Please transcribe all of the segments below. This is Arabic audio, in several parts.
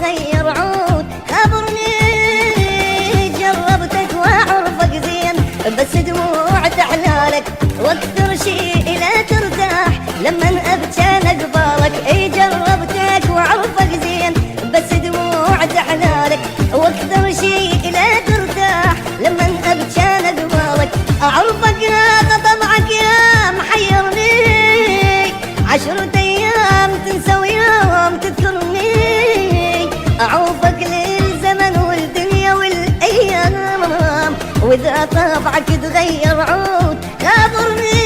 تتغير عود. خبرني جربتك واعرفك زين، بس دموع تحلالك واكثر شيء لا ترتاح لما ابكي اقبالك. اي جربتك واعرفك زين، بس دموع تحلالك واكثر شيء لا ترتاح لما ابكي اقبالك. اعرفك هذا طبعك يا محيرني، 10 ايام تنسى ويوم تذكرني. اعوفك للزمن والدنيا والايام، واذا طبعك تغير عود خبرني.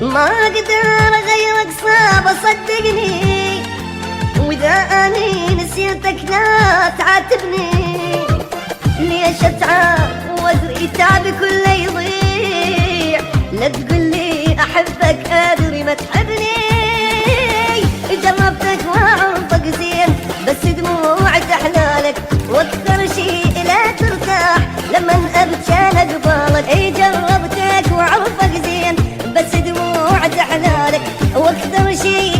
ما اقدر اغيرك صعب صدقني، واذا اني نسيتك لا تعاتبني. ليش اتعب وادري تعبي كله يضيع؟ لا تقولي احبك ادري ما تحبني. جربتك واعرفك زين، بس دموع تحلالك واكثر شيء لا ترتاح لما ابكي اقبالك. اي جربتك واعرفك زين، بس دموع تحلالك واكثر شيء